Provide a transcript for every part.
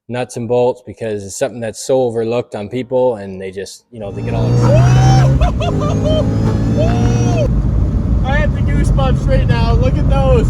nuts and bolts because it's something that's so overlooked on people, and they just, you know, they get all excited. I have the goosebumps right now. Look at those.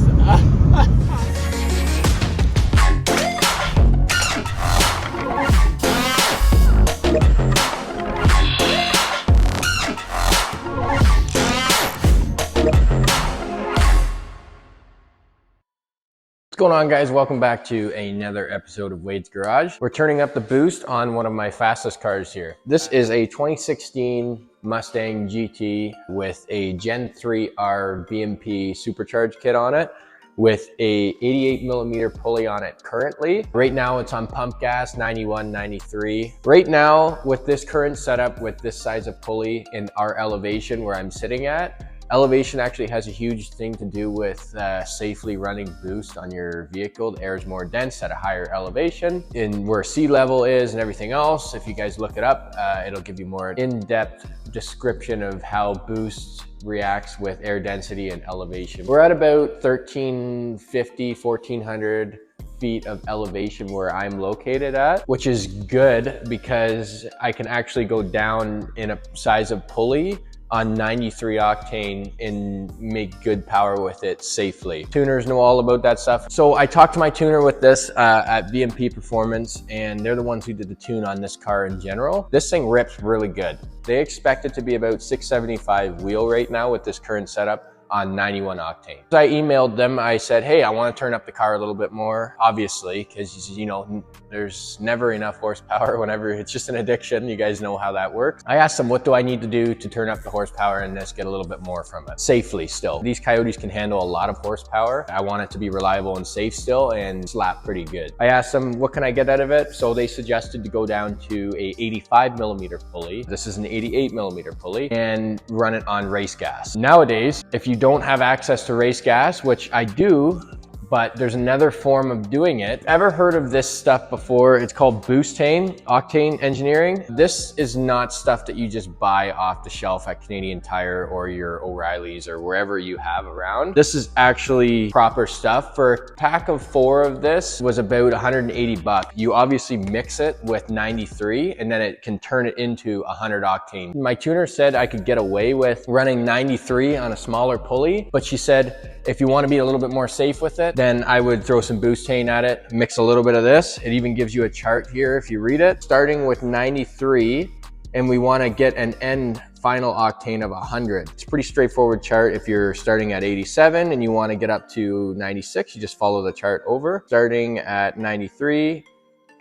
What's going on, guys? Welcome back to another episode of Wade's Garage. We're turning up the boost on one of my fastest cars here. This is a 2016 Mustang GT with a Gen 3R BMP supercharged kit on it with a 88 millimeter pulley on it currently. Right now it's on pump gas, 91, 93. Right now with this current setup, with this size of pulley in our elevation where I'm sitting at, elevation actually has a huge thing to do with safely running boost on your vehicle. The air is more dense at a higher elevation, and where sea level is and everything else. If you guys look it up, it'll give you more in-depth description of how boost reacts with air density and elevation. We're at about 1350, 1400 feet of elevation where I'm located at, which is good because I can actually go down in a size of pulley on 93 octane and make good power with it safely. Tuners know all about that stuff. So I talked to my tuner with this at BMP Performance, and they're the ones who did the tune on this car in general. This thing rips really good. They expect it to be about 675 wheel right now with this current setup on 91 octane. So I emailed them, I said, hey, I want to turn up the car a little bit more, obviously, because, you know, there's never enough horsepower whenever it's just an addiction. You guys know how that works. I asked them, what do I need to do to turn up the horsepower in this, get a little bit more from it safely still? These Coyotes can handle a lot of horsepower. I want it to be reliable and safe still and slap pretty good. I asked them, what can I get out of it? So they suggested to go down to a 85 millimeter pulley. This is an 88 millimeter pulley, and run it on race gas. Nowadays, if you don't have access to race gas, which I do, but there's another form of doing it. Ever heard of this stuff before? It's called Boostane, Octane Engineering. This is not stuff that you just buy off the shelf at Canadian Tire or your O'Reilly's or wherever you have around. This is actually proper stuff. For a pack of 4 of this was about 180 bucks. You obviously mix it with 93 and then it can turn it into 100 octane. My tuner said I could get away with running 93 on a smaller pulley, but she said, if you want to be a little bit more safe with it, then I would throw some Boostane at it, mix a little bit of this. It even gives you a chart here if you read it. Starting with 93, and we want to get an end final octane of 100. It's a pretty straightforward chart. If you're starting at 87 and you want to get up to 96, you just follow the chart over. Starting at 93,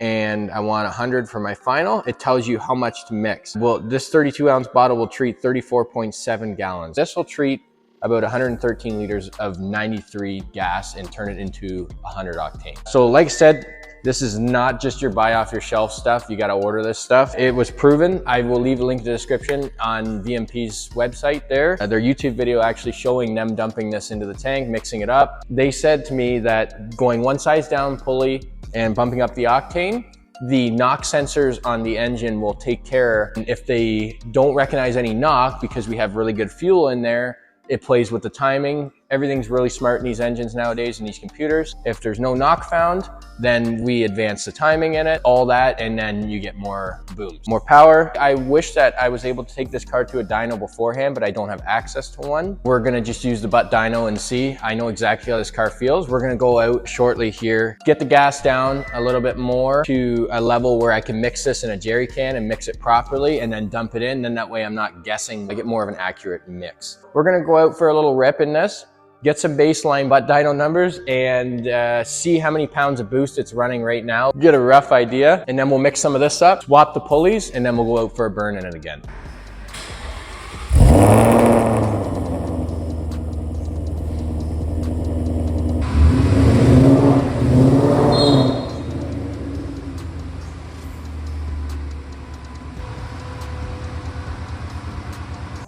and I want 100 for my final, it tells you how much to mix. Well, this 32 ounce bottle will treat 34.7 gallons. This will treat about 113 liters of 93 gas and turn it into 100 octane. So like I said, this is not just your buy off your shelf stuff. You got to order this stuff. It was proven. I will leave a link in the description on VMP's website there. Their YouTube video actually showing them dumping this into the tank, mixing it up. They said to me that going one size down pulley and bumping up the octane, the knock sensors on the engine will take care. If they don't recognize any knock because we have really good fuel in there, it plays with the timing. Everything's really smart in these engines nowadays, in these computers. If there's no knock found, then we advance the timing in it, all that, and then you get more booms, more power. I wish that I was able to take this car to a dyno beforehand, but I don't have access to one. We're gonna just use the butt dyno and see. I know exactly how this car feels. We're gonna go out shortly here, get the gas down a little bit more to a level where I can mix this in a jerry can and mix it properly and then dump it in. Then that way I'm not guessing. I get more of an accurate mix. We're gonna go out for a little rip in this, get some baseline butt dyno numbers, and see how many pounds of boost it's running right now. Get a rough idea, and then we'll mix some of this up, swap the pulleys, and then we'll go out for a burn in it again.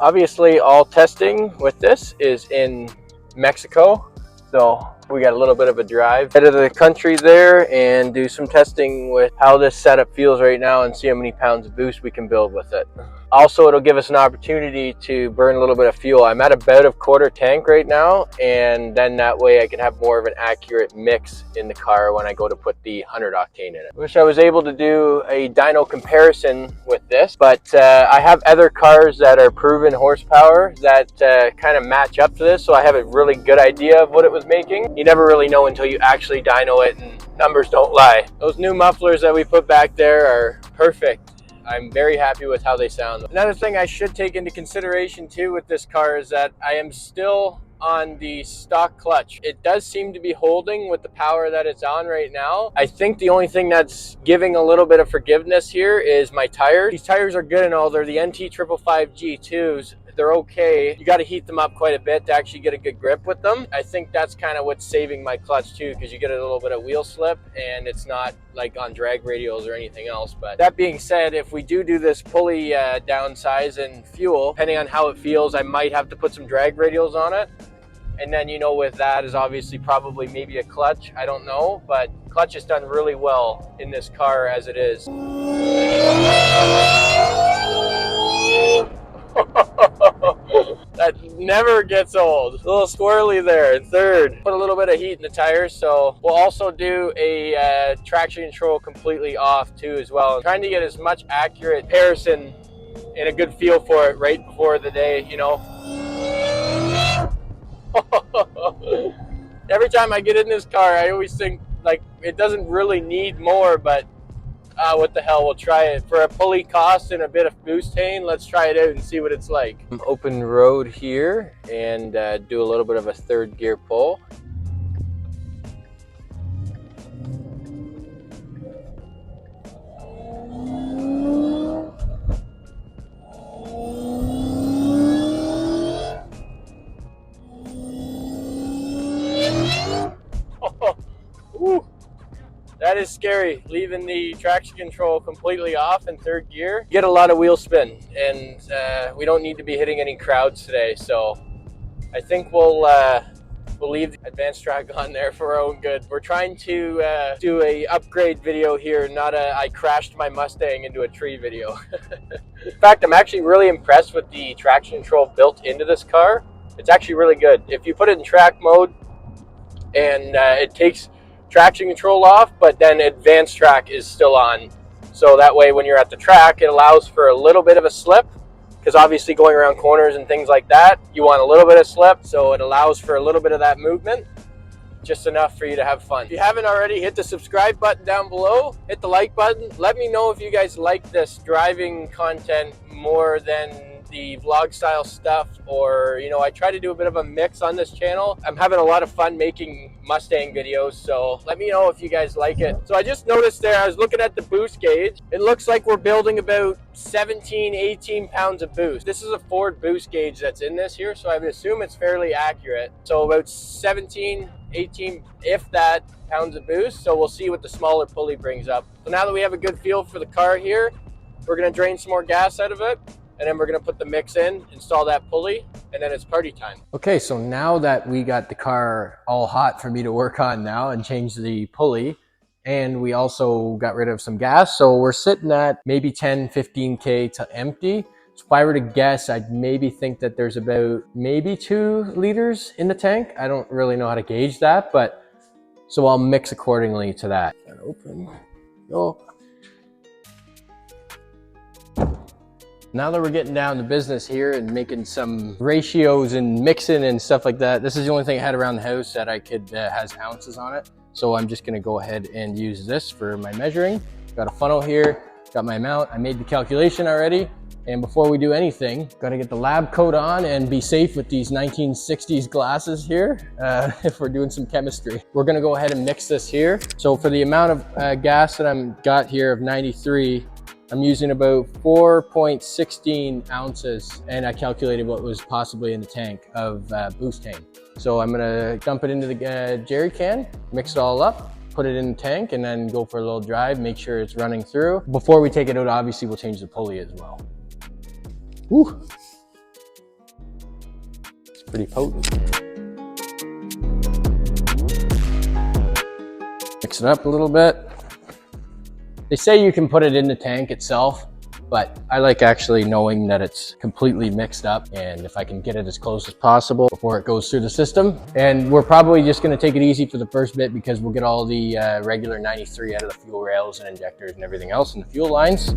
Obviously, all testing with this is in Mexico, so We got a little bit of a drive out of the country there and do some testing with how this setup feels right now and see how many pounds of boost we can build with it. Also, it'll give us an opportunity to burn a little bit of fuel. I'm at about a quarter tank right now, and then that way I can have more of an accurate mix in the car when I go to put the 100 octane in it. Wish I was able to do a dyno comparison with this, but I have other cars that are proven horsepower that kind of match up to this, so I have a really good idea of what it was making. You never really know until you actually dyno it, and numbers don't lie. Those new mufflers that we put back there are perfect. I'm very happy with how they sound. Another thing I should take into consideration too with this car is that I am still on the stock clutch. It does seem to be holding with the power that it's on right now. I think the only thing that's giving a little bit of forgiveness here is my tires. These tires are good and all. They're the NT 555 G2s. They're okay. You got to heat them up quite a bit to actually get a good grip with them. I think that's kind of what's saving my clutch too, because you get a little bit of wheel slip and it's not like on drag radials or anything else. But that being said, if we do this pulley downsize and fuel, depending on how it feels, I might have to put some drag radials on it. And then, you know, with that is obviously probably maybe a clutch. I don't know, but clutch has done really well in this car as it is. That never gets old. A little squirrely there. Third, put a little bit of heat in the tires. So we'll also do a traction control completely off too as well. I'm trying to get as much accurate comparison and a good feel for it right before the day, you know. Every time I get in this car, I always think like it doesn't really need more, but what the hell, we'll try it. For a pulley cost and a bit of butane, let's try it out and see what it's like. Open road here and do a little bit of a third gear pull. Ooh. That is scary, leaving the traction control completely off in third gear. You get a lot of wheel spin, and we don't need to be hitting any crowds today, so I think we'll leave the advanced track on there for our own good. We're trying to do a upgrade video here, not a I crashed my Mustang into a tree video. In fact, I'm actually really impressed with the traction control built into this car. It's actually really good. If you put it in track mode and it takes traction control off, but then advanced track is still on. So that way when you're at the track, it allows for a little bit of a slip, because obviously going around corners and things like that, you want a little bit of slip. So it allows for a little bit of that movement, just enough for you to have fun. If you haven't already, hit the subscribe button down below, hit the like button. Let me know if you guys like this driving content more than the vlog style stuff, or, you know, I try to do a bit of a mix on this channel. I'm having a lot of fun making Mustang videos, so let me know if you guys like it. So I just noticed there, I was looking at the boost gauge. It looks like we're building about 17, 18 pounds of boost. This is a Ford boost gauge that's in this here, so I would assume it's fairly accurate. So about 17, 18, if that, pounds of boost. So we'll see what the smaller pulley brings up. So now that we have a good feel for the car here, we're gonna drain some more gas out of it, and then we're gonna put the mix in, install that pulley, and then it's party time. Okay, so now that we got the car all hot for me to work on now and change the pulley, and we also got rid of some gas, so we're sitting at maybe 10, 15K to empty. So if I were to guess, I'd maybe think that there's about maybe 2 liters in the tank. I don't really know how to gauge that, but so I'll mix accordingly to that. Open, go. Now that we're getting down to business here and making some ratios and mixing and stuff like that, this is the only thing I had around the house that I could has ounces on it. So I'm just gonna go ahead and use this for my measuring. Got a funnel here, got my amount. I made the calculation already. And before we do anything, gotta get the lab coat on and be safe with these 1960s glasses here if we're doing some chemistry. We're gonna go ahead and mix this here. So for the amount of gas that I'm got here of 93, I'm using about 4.16 ounces, and I calculated what was possibly in the tank of butane. So I'm gonna dump it into the jerry can, mix it all up, put it in the tank, and then go for a little drive, make sure it's running through. Before we take it out, obviously we'll change the pulley as well. Woo! It's pretty potent. mix it up a little bit. They say you can put it in the tank itself, but I like actually knowing that it's completely mixed up, and if I can get it as close as possible before it goes through the system. And we're probably just gonna take it easy for the first bit because we'll get all the regular 93 out of the fuel rails and injectors and everything else in the fuel lines.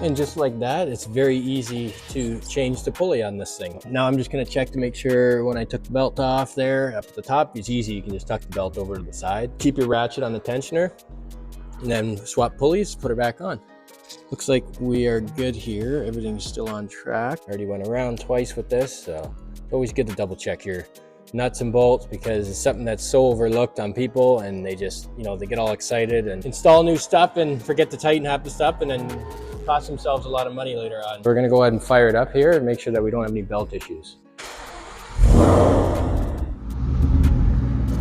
And just like that, it's very easy to change the pulley on this thing. Now I'm just gonna check to make sure when I took the belt off there, up at the top, it's easy. You can just tuck the belt over to the side. Keep your ratchet on the tensioner, and then swap pulleys, put her back on. Looks like we are good here. Everything's still on track. I already went around twice with this, so it's always good to double check your nuts and bolts because it's something that's so overlooked on people, and they just, you know, they get all excited and install new stuff and forget to tighten half the stuff and then cost themselves a lot of money later on. We're gonna go ahead and fire it up here and make sure that we don't have any belt issues.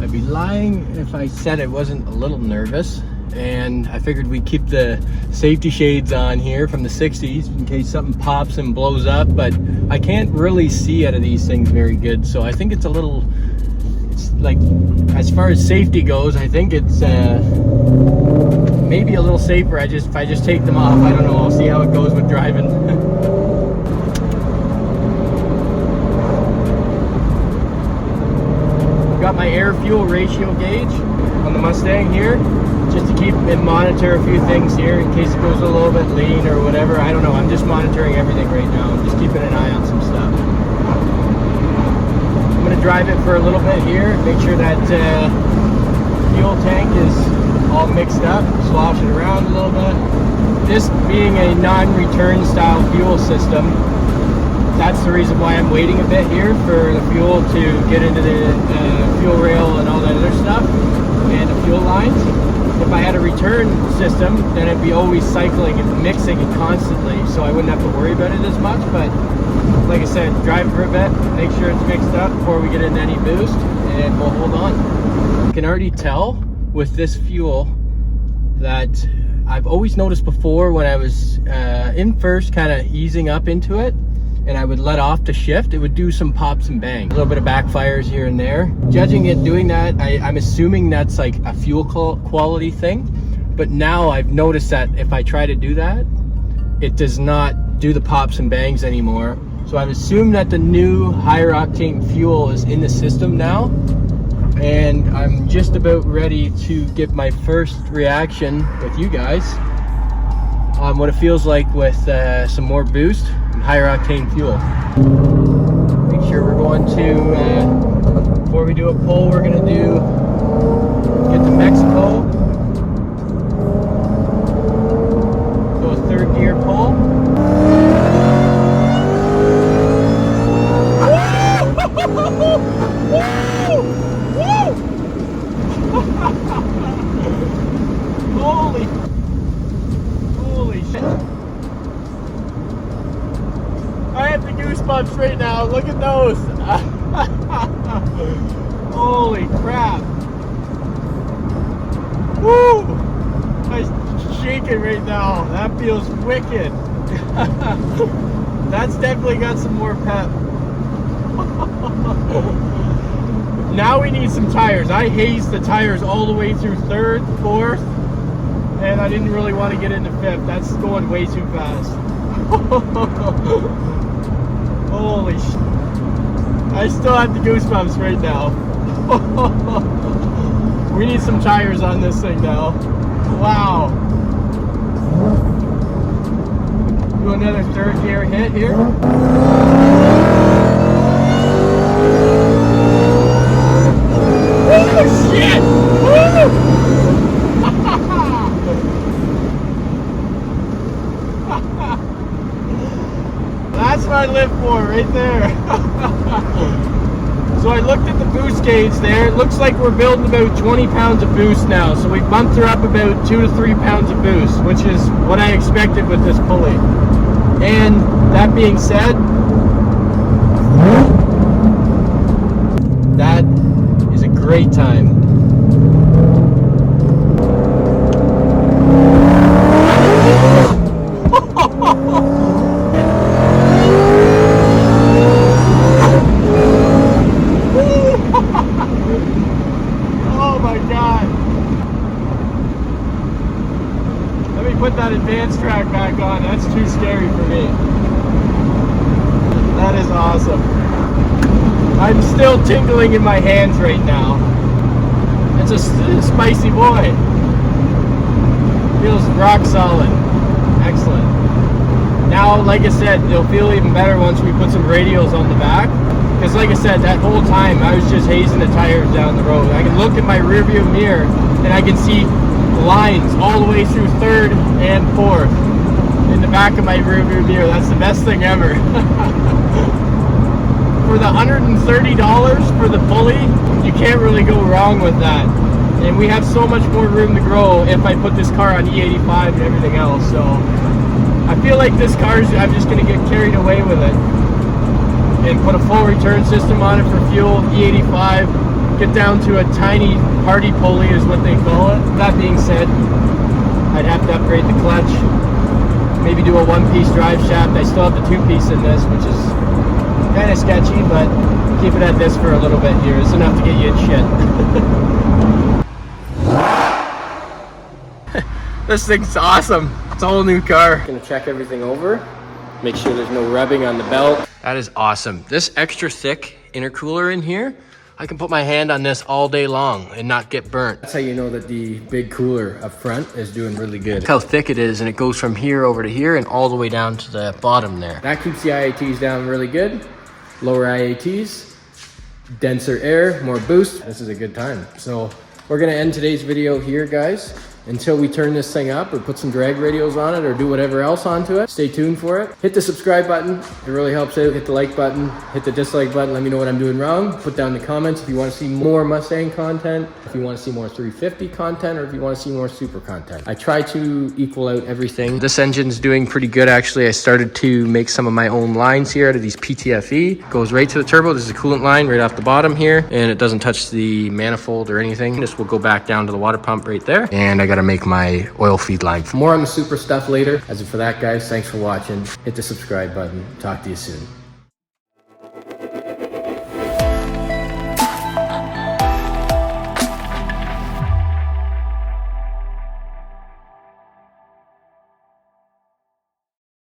I'd be lying if I said I wasn't a little nervous, and I figured we'd keep the safety shades on here from the 60s in case something pops and blows up, but I can't really see out of these things very good, so I think it's a little, it's like, as far as safety goes, I think it's maybe a little safer if I just take them off. I don't know, I'll see how it goes with driving. Got my air fuel ratio gauge on the Mustang here, just to keep and monitor a few things here in case it goes a little bit lean or whatever. I don't know, I'm just monitoring everything right now. I'm just keeping an eye on some stuff. I'm gonna drive it for a little bit here, make sure that fuel tank is all mixed up, slosh it around a little bit. This being a non-return style fuel system, that's the reason why I'm waiting a bit here for the fuel to get into the fuel rail and all that other stuff and the fuel lines. If I had a return system, then it'd be always cycling and mixing it constantly, so I wouldn't have to worry about it as much. But like I said, drive for a bit, make sure it's mixed up before we get into any boost, and we'll hold on. You can already tell with this fuel that I've always noticed before when I was in first, kind of easing up into it, and I would let off to shift, it would do some pops and bangs, a little bit of backfires here and there. Judging it doing that, I'm assuming that's like a fuel quality thing, but now I've noticed that if I try to do that, it does not do the pops and bangs anymore. So I've assumed that the new higher octane fuel is in the system now, and I'm just about ready to give my first reaction with you guys on what it feels like with some more boost and higher octane fuel. Make sure we're going to, before we do a pull, we're going to get to Mexico. So a third gear pull. Holy shit. I have the goosebumps right now. Look at those. Holy crap. Woo! I'm shaking right now. That feels wicked. That's definitely got some more pep. Now we need some tires. I hazed the tires all the way through third, fourth, and I didn't really want to get into fifth. That's going way too fast. Holy shit. I still have the goosebumps right now. We need some tires on this thing now. Wow. Do another third gear hit here. Oh shit! Woo! That's what I live for right there. So I looked at the boost gauge there. It looks like we're building about 20 pounds of boost now. So we bumped her up about 2 to 3 pounds of boost, which is what I expected with this pulley. And that being said, that is a great great time. Oh my God. Let me put that advanced track back on. That's too scary for me. That is awesome. I'm still tingling in my hands right now. It's a spicy boy. Feels rock solid. Excellent. Now, like I said, it'll feel even better once we put some radials on the back. Because like I said, that whole time I was just hazing the tires down the road. I can look in my rearview mirror and I can see lines all the way through 3rd and 4th in the back of my rearview mirror. That's the best thing ever. For the $130 for the pulley, you can't really go wrong with that. And we have so much more room to grow if I put this car on E85 and everything else. So I feel like this car's, I'm just gonna get carried away with it and put a full return system on it for fuel, E85, get down to a tiny party pulley is what they call it. That being said, I'd have to upgrade the clutch, maybe do a 1-piece drive shaft. I still have the 2-piece in this, which is kind of sketchy, but keep it at this for a little bit here. It's enough to get you in shit. This thing's awesome. It's a whole new car. Gonna check everything over, make sure there's no rubbing on the belt. That is awesome. This extra thick intercooler in here, I can put my hand on this all day long and not get burnt. That's how you know that the big cooler up front is doing really good. Look how thick it is, and it goes from here over to here and all the way down to the bottom there. That keeps the IATs down really good. Lower IATs, denser air, more boost. This is a good time. So we're gonna end today's video here, guys. Until we turn this thing up or put some drag radios on it or do whatever else onto it. Stay tuned for it. Hit the subscribe button. It really helps out. Hit the like button. Hit the dislike button. Let me know what I'm doing wrong. Put down in the comments if you want to see more Mustang content, if you want to see more 350 content, or if you want to see more super content. I try to equal out everything. This engine's doing pretty good, actually. I started to make some of my own lines here out of these PTFE. Goes right to the turbo. This is a coolant line right off the bottom here, and it doesn't touch the manifold or anything. This will go back down to the water pump right there. And I got to make my oil feed line. More on the super stuff later. As for that, guys, thanks for watching. Hit the subscribe button. Talk to you soon.